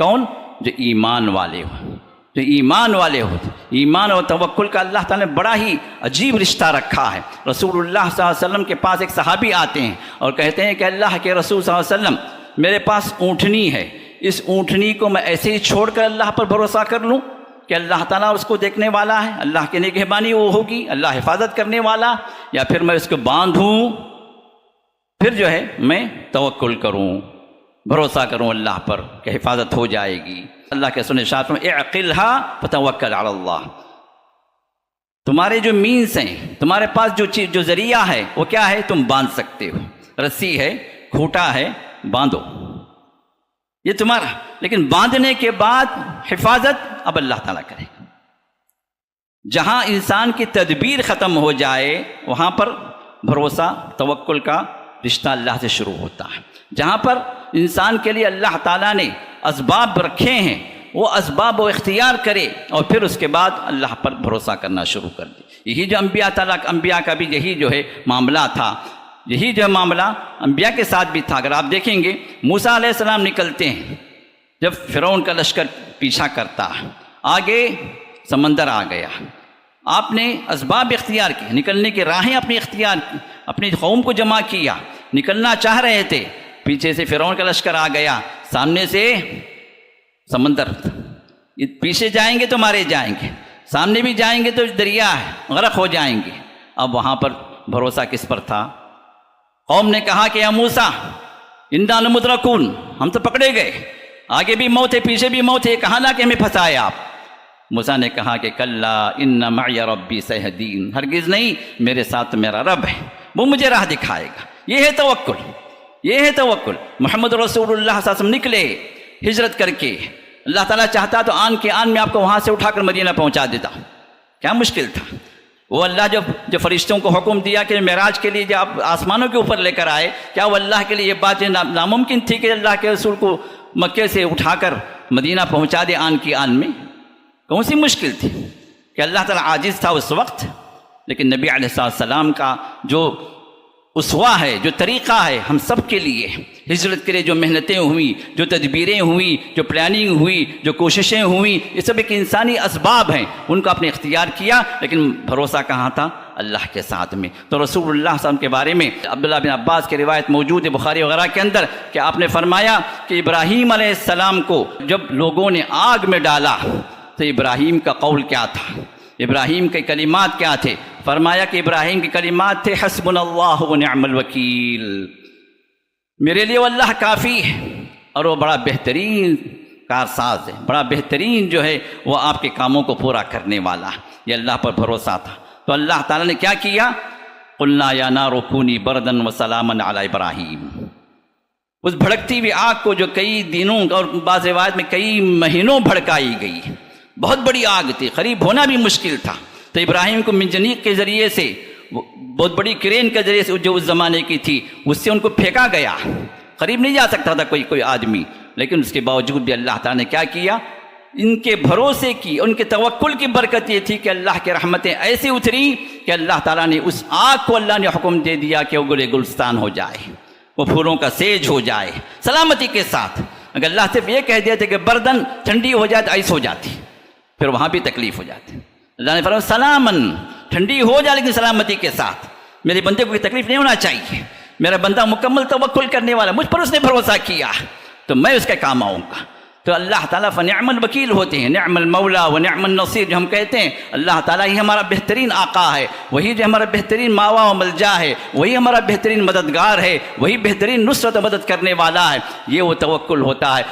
کون؟ جو ایمان والے ہوں، جو ایمان والے ہو۔ ایمان اور توکل کا اللہ تعالیٰ نے بڑا ہی عجیب رشتہ رکھا ہے۔ رسول اللہ صلی اللہ علیہ وسلم کے پاس ایک صحابی آتے ہیں اور کہتے ہیں کہ اللہ کے رسول صلی اللہ علیہ وسلم، میرے پاس اونٹنی ہے، اس اونٹنی کو میں ایسے ہی چھوڑ کر اللہ پر بھروسہ کر لوں کہ اللہ تعالیٰ اس کو دیکھنے والا ہے، اللہ کی نگہبانی وہ ہوگی، اللہ حفاظت کرنے والا، یا پھر میں اس کو باندھوں، پھر جو ہے میں توکل کروں، بھروسہ کروں اللہ پر کہ حفاظت ہو جائے گی۔ اللہ کے رسول نے ارشاد فرمایا اعقلها فتوکل علی اللہ، تمہارے جو مینس ہیں، تمہارے پاس جو ذریعہ ہے وہ کیا ہے؟ تم باندھ سکتے ہو، رسی ہے، کھوٹا ہے، باندھو، یہ تمہارا، لیکن باندھنے کے بعد حفاظت اب اللہ تعالیٰ کرے گا۔ جہاں انسان کی تدبیر ختم ہو جائے وہاں پر بھروسہ توکل کا رشتہ اللہ سے شروع ہوتا ہے۔ جہاں پر انسان کے لیے اللہ تعالیٰ نے اسباب رکھے ہیں وہ اسباب وہ اختیار کرے اور پھر اس کے بعد اللہ پر بھروسہ کرنا شروع کر دے۔ یہی جو انبیاء کا بھی یہی جو ہے معاملہ تھا، یہی جو معاملہ انبیاء کے ساتھ بھی تھا۔ اگر آپ دیکھیں گے موسیٰ علیہ السلام نکلتے ہیں، جب فرعون کا لشکر پیچھا کرتا، آگے سمندر آ گیا، آپ نے اسباب اختیار کی، نکلنے کی راہیں اپنی اختیار کی، اپنی قوم کو جمع کیا، نکلنا چاہ رہے تھے، پیچھے سے فرعون کا لشکر آ گیا، سامنے سے سمندر، پیچھے جائیں گے تو مارے جائیں گے، سامنے بھی جائیں گے تو دریا ہے، غرق ہو جائیں گے۔ اب وہاں پر بھروسہ کس پر تھا؟ قوم نے کہا کہ یا موسیٰ انا لمدرکون، ہم تو پکڑے گئے، آگے بھی موت ہے پیچھے بھی موت ہے، کہاں لا کے ہمیں پھنسائے آپ؟ موسیٰ نے کہا کہ کلا ان معی ربی سیہدین، ہرگز نہیں، میرے ساتھ میرا رب ہے، وہ مجھے راہ دکھائے گا۔ یہ ہے توکل، یہ ہے توکل۔ محمد رسول اللہ صلی اللہ علیہ وسلم نکلے ہجرت کر کے، اللہ تعالیٰ چاہتا تو آن کے آن میں آپ کو وہاں سے اٹھا کر مدینہ پہنچا دیتا، کیا مشکل تھا؟ وہ اللہ جو فرشتوں کو حکم دیا کہ معراج کے لیے جب آپ آسمانوں کے اوپر لے کر آئے، کیا وہ اللہ کے لیے یہ بات ناممکن تھی کہ اللہ کے رسول کو مکے سے اٹھا کر مدینہ پہنچا دے آن کی آن میں؟ کون سی مشکل تھی کہ اللہ تعالیٰ عاجز تھا اس وقت؟ لیکن نبی علیہ السلام کا جو اسوہ ہے، جو طریقہ ہے ہم سب کے لیے، ہجرت کے لیے جو محنتیں ہوئیں، جو تدبیریں ہوئیں، جو پلاننگ ہوئی، جو کوششیں ہوئیں، یہ سب ایک انسانی اسباب ہیں، ان کو آپ نے اختیار کیا، لیکن بھروسہ کہاں تھا؟ اللہ کے ساتھ میں۔ تو رسول اللہ صلی اللہ علیہ وسلم کے بارے میں عبداللہ بن عباس کی روایت موجود ہے بخاری وغیرہ کے اندر کہ آپ نے فرمایا کہ ابراہیم علیہ السلام کو جب لوگوں نے آگ میں ڈالا تو ابراہیم کا قول کیا تھا؟ ابراہیم کے کلمات کیا تھے؟ فرمایا کہ ابراہیم کے کلمات تھے حسبنا اللہ ونعم الوکیل، میرے لیے وہ اللہ کافی ہے اور وہ بڑا بہترین کارساز ہے، بڑا بہترین جو ہے وہ آپ کے کاموں کو پورا کرنے والا ہے۔ یہ اللہ پر بھروسہ تھا۔ تو اللہ تعالیٰ نے کیا کیا؟ قلنا یا نار کونی بردا وسلاما علی ابراہیم، اس بھڑکتی ہوئی آگ کو جو کئی دنوں اور بعض روایت میں کئی مہینوں بھڑکائی گئی، بہت بڑی آگ تھی، قریب ہونا بھی مشکل تھا، تو ابراہیم کو منجنیق کے ذریعے سے، بہت بڑی کرین کے ذریعے سے جو اس زمانے کی تھی، اس سے ان کو پھینکا گیا، قریب نہیں جا سکتا تھا کوئی آدمی، لیکن اس کے باوجود بھی اللہ تعالیٰ نے کیا کیا؟ ان کے بھروسے کی، ان کے توکل کی برکت یہ تھی کہ اللہ کی رحمتیں ایسی اتری کہ اللہ تعالیٰ نے اس آگ کو اللہ نے حکم دے دیا کہ وہ گلے گلستان ہو جائے، وہ پھولوں کا سیج ہو جائے سلامتی کے ساتھ۔ اگر اللہ صرف یہ کہہ دیتے کہ بردن ٹھنڈی ہو جائے تو آئس ہو جاتی، پھر وہاں بھی تکلیف ہو جاتی۔ اللہ نے فرمایا سلامن، ٹھنڈی ہو جائے لیکن سلامتی کے ساتھ، میرے بندے کو کوئی تکلیف نہیں ہونا چاہیے، میرا بندہ مکمل توکل کرنے والا، مجھ پر اس نے بھروسہ کیا تو میں اس کے کام آؤں گا۔ تو اللہ تعالیٰ فنعم الوکیل ہوتے ہیں، نعم المولا و نعم النصیر، جو ہم کہتے ہیں اللہ تعالیٰ ہی ہمارا بہترین آقا ہے، وہی جو ہمارا بہترین ماوا و ملجا ہے، وہی ہمارا بہترین مددگار ہے، وہی بہترین نصرت و مدد کرنے والا ہے، یہ وہ توکل ہوتا ہے۔